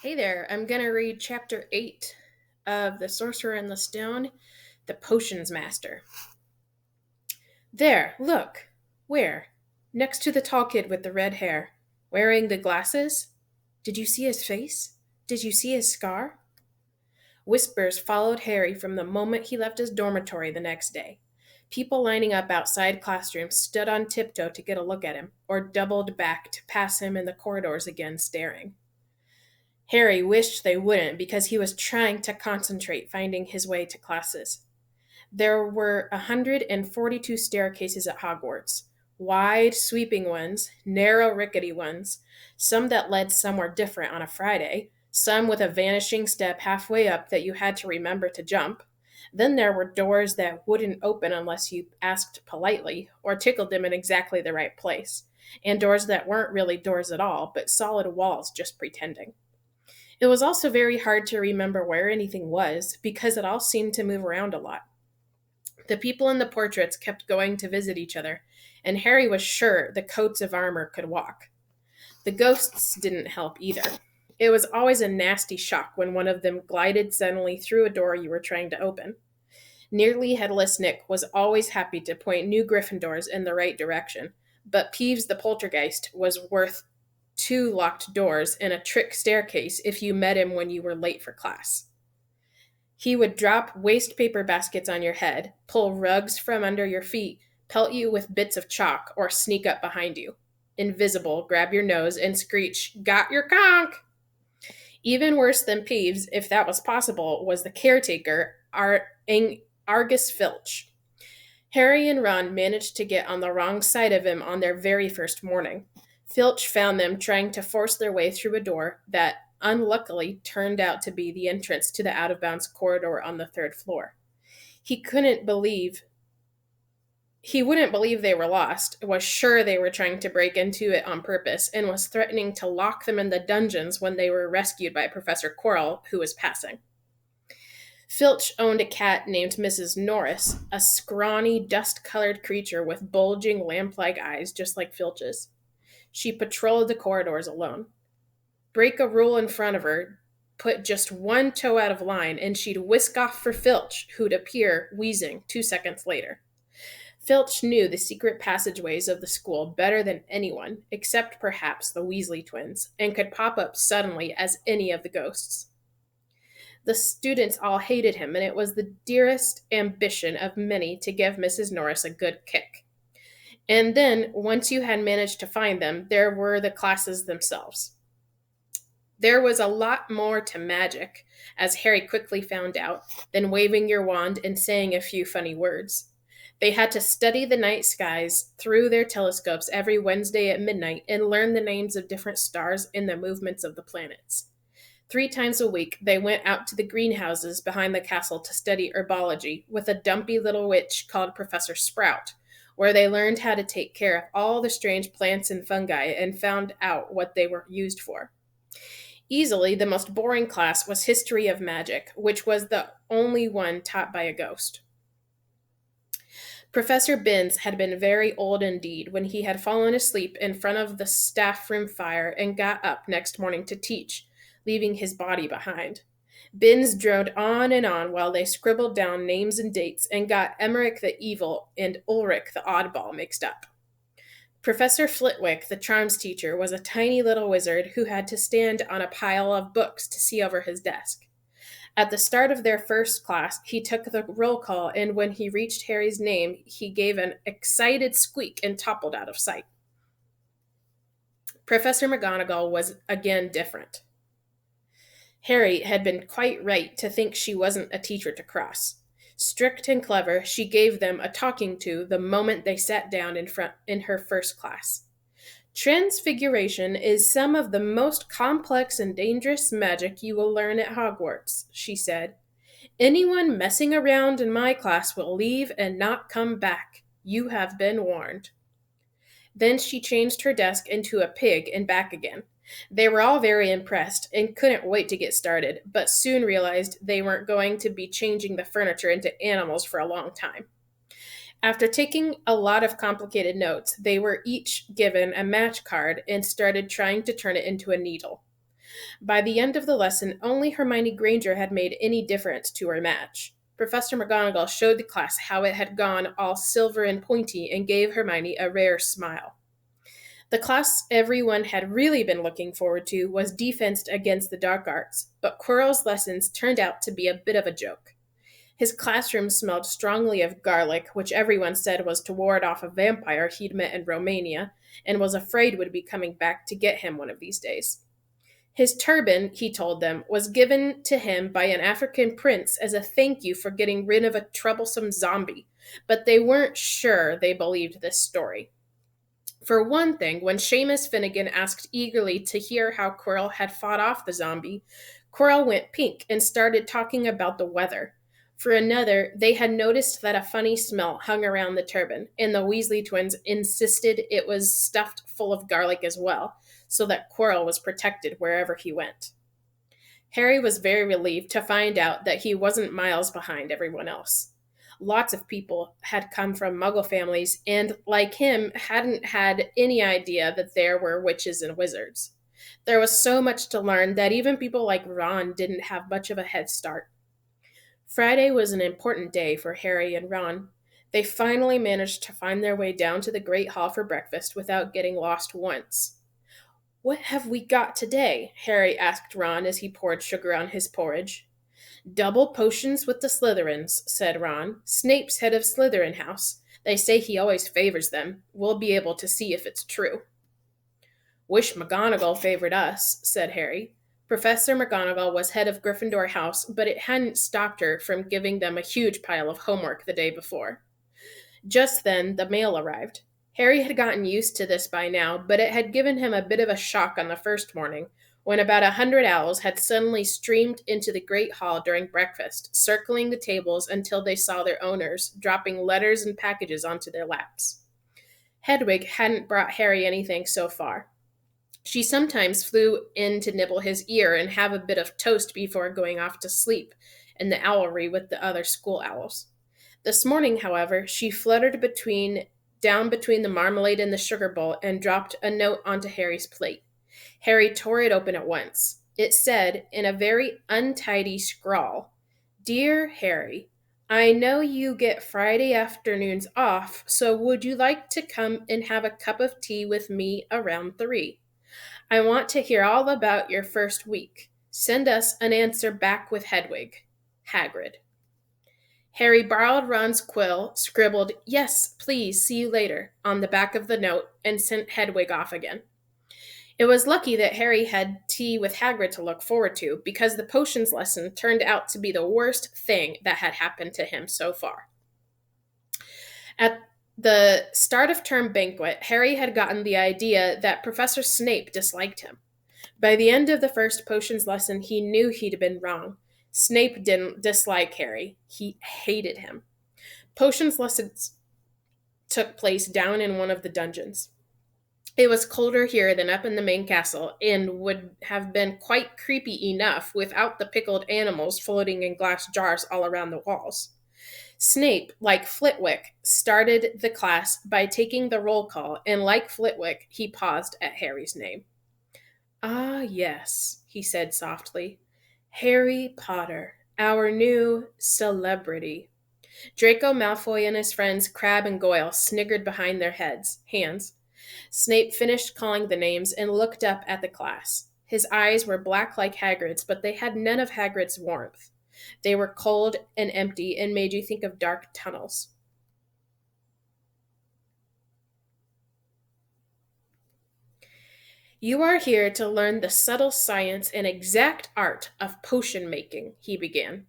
Hey there, I'm gonna read chapter 8 of The Sorcerer and the Stone, The Potions Master. There, look! Where? Next to the tall kid with the red hair. Wearing the glasses? Did you see his face? Did you see his scar? Whispers followed Harry from the moment he left his dormitory the next day. People lining up outside classrooms stood on tiptoe to get a look at him, or doubled back to pass him in the corridors again, staring. Harry wished they wouldn't because he was trying to concentrate finding his way to classes. There were 142 staircases at Hogwarts, wide, sweeping ones, narrow, rickety ones, some that led somewhere different on a Friday, some with a vanishing step halfway up that you had to remember to jump. Then there were doors that wouldn't open unless you asked politely or tickled them in exactly the right place, and doors that weren't really doors at all, but solid walls just pretending. It was also very hard to remember where anything was because it all seemed to move around a lot. The people in the portraits kept going to visit each other, and Harry was sure the coats of armor could walk. The ghosts didn't help either. It was always a nasty shock when one of them glided suddenly through a door you were trying to open. Nearly Headless Nick was always happy to point new Gryffindors in the right direction, but Peeves the Poltergeist was worth two locked doors and a trick staircase if you met him when you were late for class. He would drop waste paper baskets on your head, pull rugs from under your feet, pelt you with bits of chalk, or sneak up behind you. Invisible, grab your nose and screech, "Got your conch!" Even worse than Peeves, if that was possible, was the caretaker, Argus Filch. Harry and Ron managed to get on the wrong side of him on their very first morning. Filch found them trying to force their way through a door that unluckily turned out to be the entrance to the out of bounds corridor on the third floor. He couldn't believe he wouldn't believe they were lost, was sure they were trying to break into it on purpose, and was threatening to lock them in the dungeons when they were rescued by Professor Quirrell, who was passing. Filch owned a cat named Mrs. Norris, a scrawny, dust colored creature with bulging lamp like eyes just like Filch's. She patrolled the corridors alone. Break a rule in front of her, put just one toe out of line, and she'd whisk off for Filch, who'd appear, wheezing, 2 seconds later. Filch knew the secret passageways of the school better than anyone, except perhaps the Weasley twins, and could pop up suddenly as any of the ghosts. The students all hated him, and it was the dearest ambition of many to give Mrs. Norris a good kick. And then, once you had managed to find them, there were the classes themselves. There was a lot more to magic, as Harry quickly found out, than waving your wand and saying a few funny words. They had to study the night skies through their telescopes every Wednesday at midnight and learn the names of different stars and the movements of the planets. 3 times a week, they went out to the greenhouses behind the castle to study herbology with a dumpy little witch called Professor Sprout, where they learned how to take care of all the strange plants and fungi and found out what they were used for. Easily, the most boring class was History of Magic, which was the only one taught by a ghost. Professor Binns had been very old indeed when he had fallen asleep in front of the staff room fire and got up next morning to teach, leaving his body behind. Binns droned on and on while they scribbled down names and dates and got Emmerich the Evil and Ulrich the Oddball mixed up. Professor Flitwick, the charms teacher, was a tiny little wizard who had to stand on a pile of books to see over his desk. At the start of their first class, he took the roll call, and when he reached Harry's name, he gave an excited squeak and toppled out of sight. Professor McGonagall was again different. Harry had been quite right to think she wasn't a teacher to cross. Strict and clever, she gave them a talking to the moment they sat down in her first class. Transfiguration is some of the most complex and dangerous magic you will learn at Hogwarts, she said. Anyone messing around in my class will leave and not come back. You have been warned. Then she changed her desk into a pig and back again. They were all very impressed and couldn't wait to get started, but soon realized they weren't going to be changing the furniture into animals for a long time. After taking a lot of complicated notes, they were each given a match card and started trying to turn it into a needle. By the end of the lesson, only Hermione Granger had made any difference to her match. Professor McGonagall showed the class how it had gone all silver and pointy and gave Hermione a rare smile. The class everyone had really been looking forward to was Defense Against the Dark Arts, but Quirrell's lessons turned out to be a bit of a joke. His classroom smelled strongly of garlic, which everyone said was to ward off a vampire he'd met in Romania and was afraid would be coming back to get him one of these days. His turban, he told them, was given to him by an African prince as a thank you for getting rid of a troublesome zombie, but they weren't sure they believed this story. For one thing, when Seamus Finnegan asked eagerly to hear how Quirrell had fought off the zombie, Quirrell went pink and started talking about the weather. For another, they had noticed that a funny smell hung around the turban, and the Weasley twins insisted it was stuffed full of garlic as well, so that Quirrell was protected wherever he went. Harry was very relieved to find out that he wasn't miles behind everyone else. Lots of people had come from Muggle families and, like him, hadn't had any idea that there were witches and wizards. There was so much to learn that even people like Ron didn't have much of a head start. Friday was an important day for Harry and Ron. They finally managed to find their way down to the Great Hall for breakfast without getting lost once. "What have we got today?" Harry asked Ron as he poured sugar on his porridge. "Double potions with the Slytherins," said Ron. "Snape's head of Slytherin House. They say he always favors them. We'll be able to see if it's true." "Wish McGonagall favored us," said Harry. Professor McGonagall was head of Gryffindor House, but it hadn't stopped her from giving them a huge pile of homework the day before. Just then, the mail arrived. Harry had gotten used to this by now, but it had given him a bit of a shock on the first morning, when about 100 owls had suddenly streamed into the great hall during breakfast, circling the tables until they saw their owners, dropping letters and packages onto their laps. Hedwig hadn't brought Harry anything so far. She sometimes flew in to nibble his ear and have a bit of toast before going off to sleep in the owlry with the other school owls. This morning, however, she fluttered down between the marmalade and the sugar bowl and dropped a note onto Harry's plate. Harry tore it open at once. It said, in a very untidy scrawl, "Dear Harry, I know you get Friday afternoons off, so would you like to come and have a cup of tea with me around 3? I want to hear all about your first week. Send us an answer back with Hedwig. Hagrid." Harry borrowed Ron's quill, scribbled, "Yes, please, see you later," on the back of the note, and sent Hedwig off again. It was lucky that Harry had tea with Hagrid to look forward to, because the potions lesson turned out to be the worst thing that had happened to him so far. At the start of term banquet, Harry had gotten the idea that Professor Snape disliked him. By the end of the first potions lesson, he knew he'd been wrong. Snape didn't dislike Harry. He hated him. Potions lessons took place down in one of the dungeons. It was colder here than up in the main castle, and would have been quite creepy enough without the pickled animals floating in glass jars all around the walls. Snape, like Flitwick, started the class by taking the roll call, and like Flitwick, he paused at Harry's name. "Ah, yes," he said softly. "Harry Potter, our new celebrity." Draco Malfoy and his friends Crabbe and Goyle sniggered behind their hands. Snape finished calling the names and looked up at the class. His eyes were black like Hagrid's, but they had none of Hagrid's warmth. They were cold and empty and made you think of dark tunnels. "You are here to learn the subtle science and exact art of potion making," he began.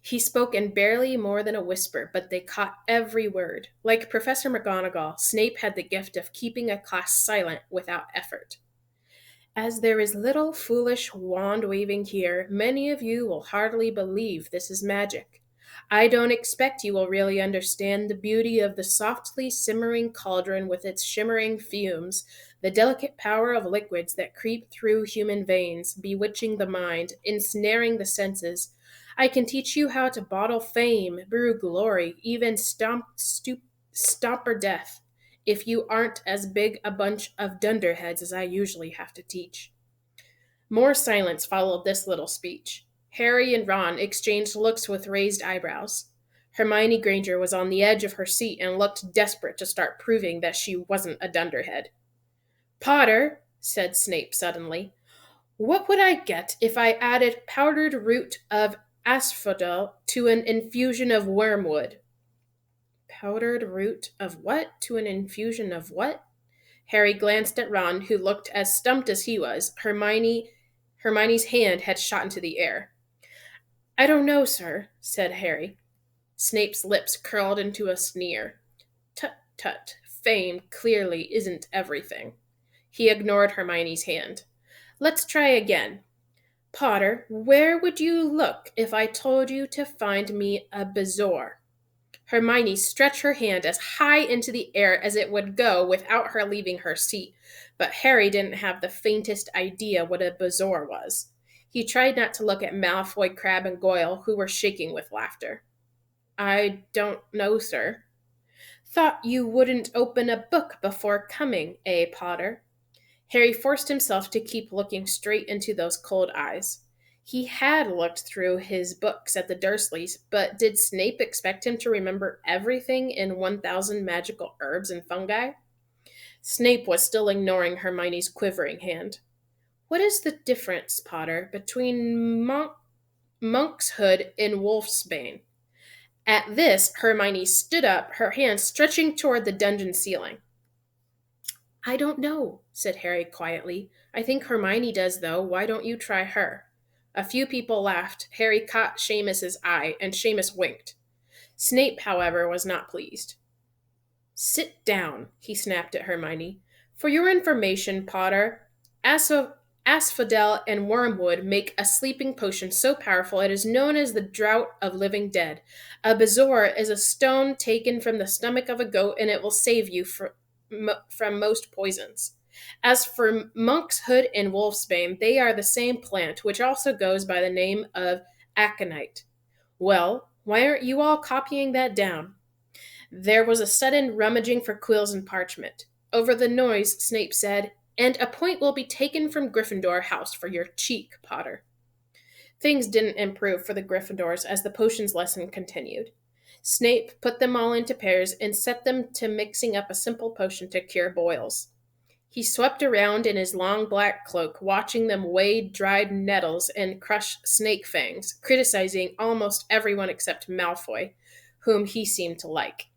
He spoke in barely more than a whisper, but they caught every word. Like Professor McGonagall, Snape had the gift of keeping a class silent without effort. "As there is little foolish wand-waving here, many of you will hardly believe this is magic. I don't expect you will really understand the beauty of the softly simmering cauldron with its shimmering fumes, the delicate power of liquids that creep through human veins, bewitching the mind, ensnaring the senses. I can teach you how to bottle fame, brew glory, even stomper death, if you aren't as big a bunch of dunderheads as I usually have to teach." More silence followed this little speech. Harry and Ron exchanged looks with raised eyebrows. Hermione Granger was on the edge of her seat and looked desperate to start proving that she wasn't a dunderhead. Potter, said Snape suddenly, what would I get if I added powdered root of asphodel to an infusion of wormwood? Powdered root of what to an infusion of what? Harry glanced at Ron, who looked as stumped as he was. Hermione's hand had shot into the air. I don't know, sir, said Harry. Snape's lips curled into a sneer. Tut, tut, fame clearly isn't everything. He ignored Hermione's hand. Let's try again. Potter, where would you look if I told you to find me a bezoar? Hermione stretched her hand as high into the air as it would go without her leaving her seat, but Harry didn't have the faintest idea what a bezoar was. He tried not to look at Malfoy, Crabbe, and Goyle, who were shaking with laughter. I don't know, sir. Thought you wouldn't open a book before coming, Potter? Harry forced himself to keep looking straight into those cold eyes. He had looked through his books at the Dursleys, but did Snape expect him to remember everything in 1,000 magical herbs and fungi? Snape was still ignoring Hermione's quivering hand. What is the difference, Potter, between Monk's Hood and Wolfsbane? At this, Hermione stood up, her hand stretching toward the dungeon ceiling. I don't know, said Harry quietly. I think Hermione does, though. Why don't you try her? A few people laughed. Harry caught Seamus's eye, and Seamus winked. Snape, however, was not pleased. Sit down, he snapped at Hermione. For your information, Potter, asphodel and wormwood make a sleeping potion so powerful it is known as the Draught of Living Dead. A bezoar is a stone taken from the stomach of a goat, and it will save you from most poisons. As for Monk's Hood and Wolfsbane, they are the same plant, which also goes by the name of aconite. Well, why aren't you all copying that down? There was a sudden rummaging for quills and parchment. Over the noise, Snape said, And a point will be taken from Gryffindor House for your cheek, Potter. Things didn't improve for the Gryffindors as the potions lesson continued. Snape put them all into pairs and set them to mixing up a simple potion to cure boils. He swept around in his long black cloak, watching them wade dried nettles and crush snake fangs, criticizing almost everyone except Malfoy, whom he seemed to like.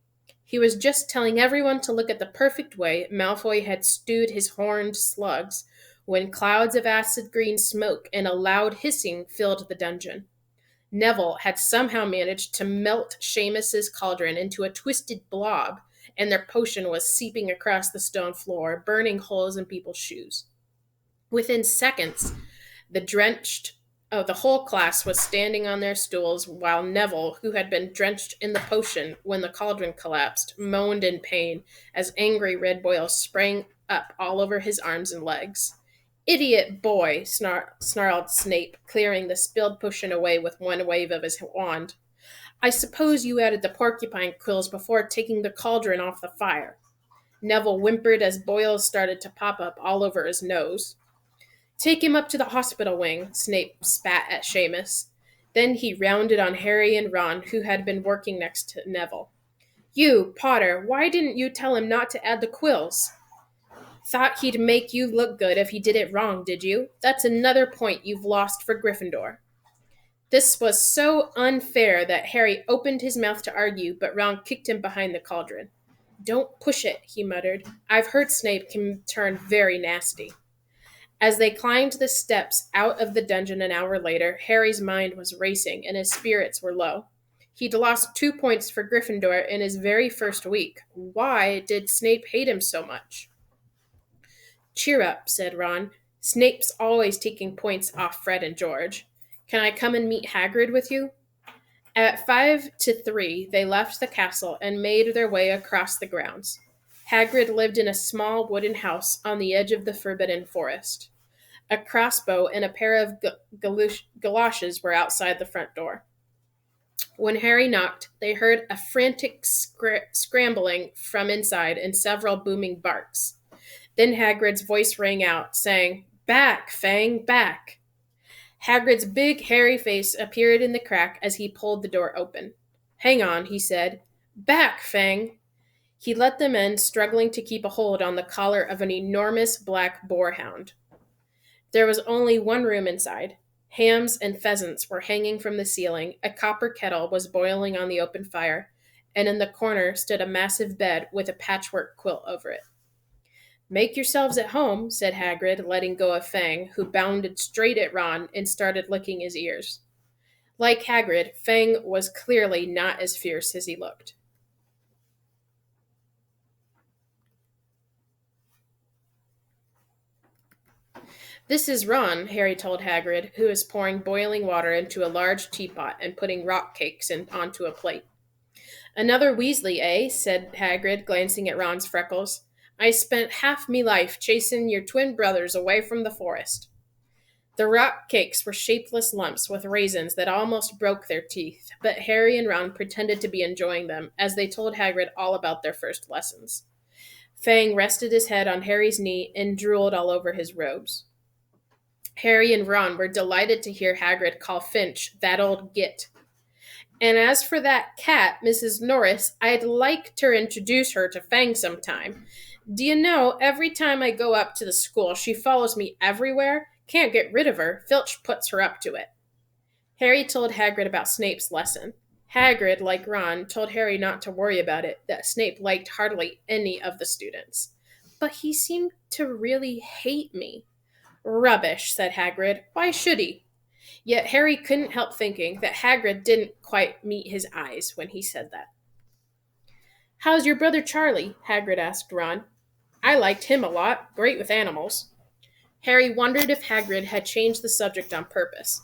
He was just telling everyone to look at the perfect way Malfoy had stewed his horned slugs when clouds of acid green smoke and a loud hissing filled the dungeon. Neville had somehow managed to melt Seamus's cauldron into a twisted blob, and their potion was seeping across the stone floor, burning holes in people's shoes. Within seconds, the whole class was standing on their stools while Neville, who had been drenched in the potion when the cauldron collapsed, moaned in pain as angry red boils sprang up all over his arms and legs. Idiot boy, snarled Snape, clearing the spilled potion away with one wave of his wand. I suppose you added the porcupine quills before taking the cauldron off the fire. Neville whimpered as boils started to pop up all over his nose. Take him up to the hospital wing, Snape spat at Seamus. Then he rounded on Harry and Ron, who had been working next to Neville. You, Potter, why didn't you tell him not to add the quills? Thought he'd make you look good if he did it wrong, did you? That's another point you've lost for Gryffindor. This was so unfair that Harry opened his mouth to argue, but Ron kicked him behind the cauldron. Don't push it, he muttered. I've heard Snape can turn very nasty. As they climbed the steps out of the dungeon an hour later, Harry's mind was racing and his spirits were low. He'd lost 2 points for Gryffindor in his very first week. Why did Snape hate him so much? Cheer up, said Ron. Snape's always taking points off Fred and George. Can I come and meet Hagrid with you? At 2:55, they left the castle and made their way across the grounds. Hagrid lived in a small wooden house on the edge of the Forbidden Forest. A crossbow and a pair of galoshes were outside the front door. When Harry knocked, they heard a frantic scrambling from inside and several booming barks. Then Hagrid's voice rang out, saying, Back, Fang, back! Hagrid's big, hairy face appeared in the crack as he pulled the door open. Hang on, he said. Back, Fang! He let them in, struggling to keep a hold on the collar of an enormous black boarhound. There was only one room inside. Hams and pheasants were hanging from the ceiling, a copper kettle was boiling on the open fire, and in the corner stood a massive bed with a patchwork quilt over it. Make yourselves at home, said Hagrid, letting go of Fang, who bounded straight at Ron and started licking his ears. Like Hagrid, Fang was clearly not as fierce as he looked. This is Ron, Harry told Hagrid, who was pouring boiling water into a large teapot and putting rock cakes onto a plate. Another Weasley, eh? Said Hagrid, glancing at Ron's freckles. I spent half me life chasing your twin brothers away from the forest. The rock cakes were shapeless lumps with raisins that almost broke their teeth, but Harry and Ron pretended to be enjoying them as they told Hagrid all about their first lessons. Fang rested his head on Harry's knee and drooled all over his robes. Harry and Ron were delighted to hear Hagrid call Finch that old git. And as for that cat, Mrs. Norris, I'd like to introduce her to Fang sometime. Do you know, every time I go up to the school, she follows me everywhere. Can't get rid of her. Filch puts her up to it. Harry told Hagrid about Snape's lesson. Hagrid, like Ron, told Harry not to worry about it, that Snape liked hardly any of the students. But he seemed to really hate me. Rubbish, said Hagrid. Why should he? Yet Harry couldn't help thinking that Hagrid didn't quite meet his eyes when he said that. How's your brother Charlie? Hagrid asked Ron. I liked him a lot. Great with animals. Harry wondered if Hagrid had changed the subject on purpose.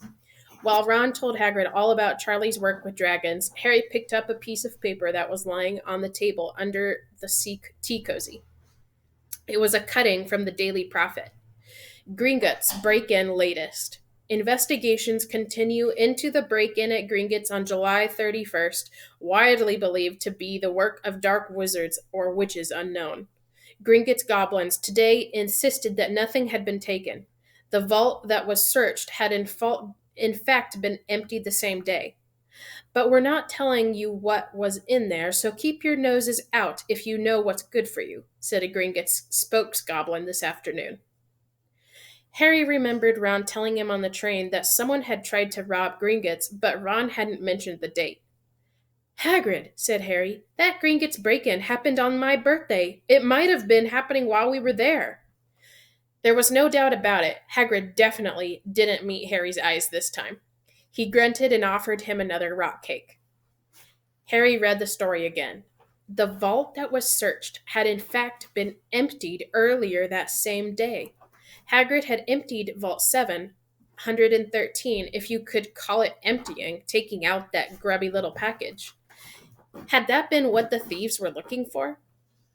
While Ron told Hagrid all about Charlie's work with dragons, Harry picked up a piece of paper that was lying on the table under the tea cozy. It was a cutting from the Daily Prophet. Gringotts break-in latest. Investigations continue into the break-in at Gringotts on July 31st, widely believed to be the work of dark wizards or witches unknown. Gringotts goblins today insisted that nothing had been taken. The vault that was searched had in fact been emptied the same day. But we're not telling you what was in there, so keep your noses out if you know what's good for you, said a Gringotts spokesgoblin this afternoon. Harry remembered Ron telling him on the train that someone had tried to rob Gringotts, but Ron hadn't mentioned the date. Hagrid, said Harry, that Gringotts break-in happened on my birthday. It might have been happening while we were there. There was no doubt about it. Hagrid definitely didn't meet Harry's eyes this time. He grunted and offered him another rock cake. Harry read the story again. The vault that was searched had in fact been emptied earlier that same day. Hagrid had emptied Vault 713, if you could call it emptying, taking out that grubby little package. Had that been what the thieves were looking for?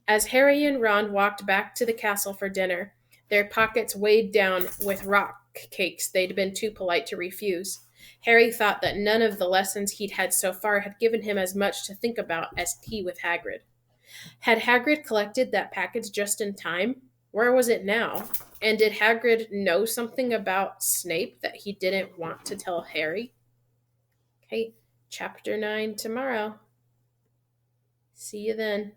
As Harry and Ron walked back to the castle for dinner, their pockets weighed down with rock cakes they'd been too polite to refuse, Harry thought that none of the lessons he'd had so far had given him as much to think about as tea with Hagrid. Had Hagrid collected that package just in time? Where was it now? And did Hagrid know something about Snape that he didn't want to tell Harry? Okay, chapter 9 tomorrow. See you then.